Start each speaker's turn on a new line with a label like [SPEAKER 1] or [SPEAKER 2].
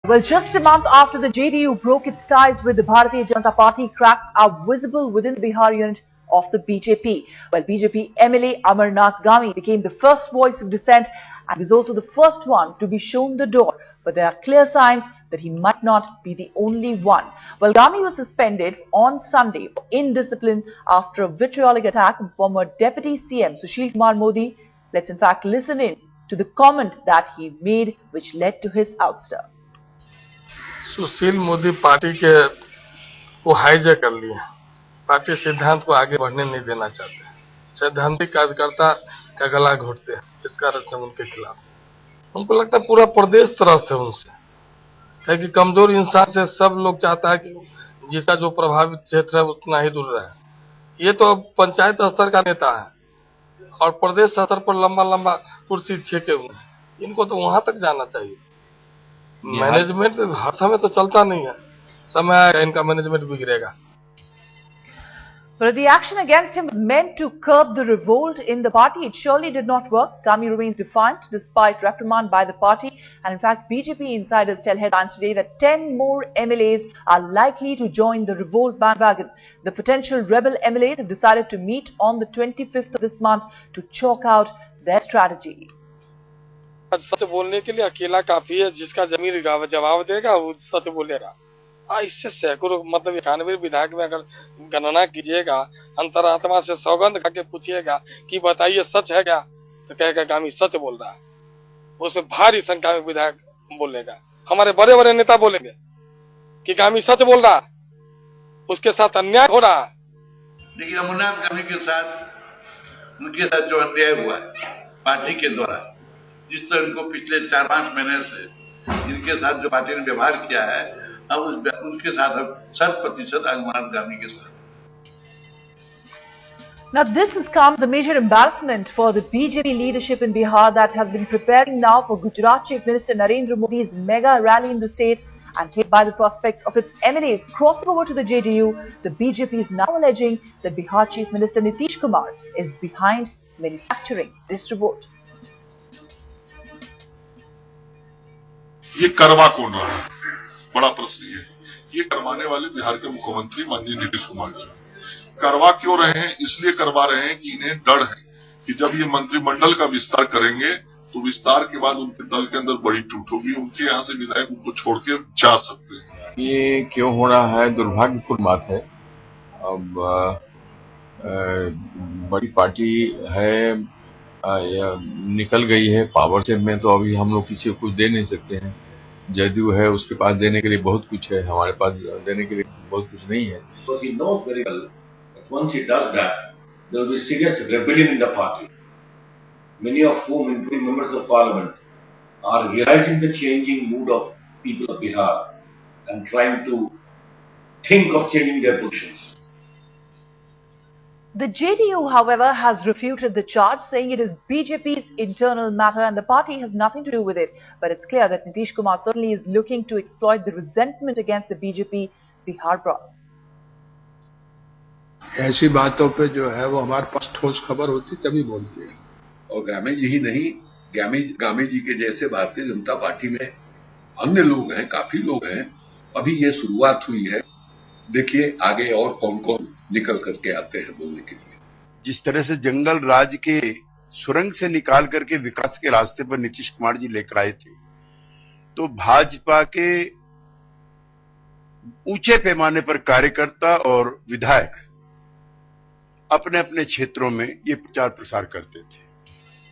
[SPEAKER 1] Well, just a month after the JDU broke its ties with the Bharatiya Janata Party, cracks are visible within the Bihar unit of the BJP. Well, BJP MLA Amarnath Gami became the first voice of dissent and was also the first one to be shown the door. But there are clear signs that he might not be the only one. Well, Gami was suspended on Sunday for indiscipline after a vitriolic attack on former Deputy CM Sushil Kumar Modi. Let's in fact listen in to the comment that he made which led to his ouster.
[SPEAKER 2] Sushil Modi party के को hijack कर लिए। Party सिद्धांत को आगे बढ़ने नहीं देना चाहते। सैद्धांतिक कार्यकर्ता का गला घोटते हैं। इस कारण से उनके खिलाफ उनको लगता है पूरा प्रदेश त्रस्त है उनसे, क्योंकि कमजोर इंसान से सब लोग चाहता है कि जिसका जो प्रभावित क्षेत्र है उतना ही दूर रहे। ये तो पंचायत स्तर का नेता है और प्रदेश स्तर पर लंबा लंबा कुर्सी छेके हुए हैं। इनको तो वहां तक जाना चाहिए। मैनेजमेंट हर समय तो चलता नहीं है, समय आएगा इनका मैनेजमेंट बिगड़ेगा।
[SPEAKER 1] But the action against him was meant to curb the revolt in the party. It surely did not work. Gami remains defiant despite reprimand by the party. And in fact, BJP insiders tell headlines today that 10 more MLAs are likely to join the revolt bandwagon. The potential rebel MLAs have decided to meet on the 25th of this month to chalk out their strategy.
[SPEAKER 2] सच बोलने के लिए अकेला काफी है। जिसका जमीर जवाब देगा वो सच बोलेगा। इससे सैकड़ों मतलब 91 विधायक में अगर गणना कीजिएगा, अंतरात्मा से सौगंध खा के पूछिएगा कि बताइए सच है क्या, तो कहेगा गामी सच बोल रहा है। उसमें भारी संख्या में विधायक बोलेगा। हमारे बड़े बड़े नेता बोलेंगे कि गामी सच बोल रहा है, उसके साथ अन्याय हो रहा है।
[SPEAKER 3] देखिए, अमरनाथ गामी के साथ उनके साथ जो अन्याय हुआ है पार्टी के द्वारा, जिस तरह उनको पिछले 4-5 महीने से इनके साथ जो पार्टी ने व्यवहार किया है, अब उनके साथ 100% अमरनाथ गामी के साथ।
[SPEAKER 1] Now this has come as a major embarrassment for the BJP leadership in Bihar that has been preparing now for Gujarat Chief Minister Narendra Modi's mega rally in the state, and hit by the prospects of its MLAs crossing over to the JDU. The BJP is now alleging that Bihar Chief Minister Nitish Kumar is behind manufacturing this revolt.
[SPEAKER 4] ये करवा कौन रहा है? बड़ा प्रश्न ये करवाने वाले बिहार के मुख्यमंत्री माननीय नीतीश कुमार जी करवा क्यों रहे हैं? इसलिए करवा रहे हैं कि इन्हें डर है कि जब ये मंत्रिमंडल का विस्तार करेंगे तो विस्तार के बाद उनके दल के अंदर बड़ी टूट होगी। उनके यहाँ से विधायक उनको छोड़ के जा सकते हैं।
[SPEAKER 5] ये क्यों हो रहा है? दुर्भाग्यपूर्ण बात है। अब बड़ी पार्टी है, निकल गई है पावर से में, तो अभी हम लोग किसी को कुछ दे नहीं सकते हैं। जदयू है, उसके पास देने के लिए बहुत कुछ है, हमारे पास देने के लिए बहुत कुछ नहीं है।
[SPEAKER 6] Because he knows very well that once he does that, there will be serious rebellion in the party. Many of whom, including members of parliament, are realizing the changing mood of people of Bihar and trying to think of changing their positions.
[SPEAKER 1] The JDU, however, has refuted the charge, saying it is BJP's internal matter and the party has nothing to do with it. But it's clear that Nitish Kumar certainly is looking to exploit the resentment against the BJP Bihar boss.
[SPEAKER 7] ऐसी बातों पे जो है वो हमारे पास ठोस खबर होती तभी बोलते हैं।
[SPEAKER 8] और गामी जी ही नहीं, गामी जी के जैसे भारतीय जनता पार्टी में अन्य लोग हैं, काफी लोग हैं। अभी ये शुरुआत हुई है, देखिए आगे और कौन कौन निकल करके आते हैं बोलने के लिए।
[SPEAKER 9] जिस तरह से जंगल राज के सुरंग से निकाल करके विकास के रास्ते पर नीतीश कुमार जी लेकर आए थे, तो भाजपा के ऊंचे पैमाने पर कार्यकर्ता और विधायक अपने अपने क्षेत्रों में ये प्रचार प्रसार करते थे।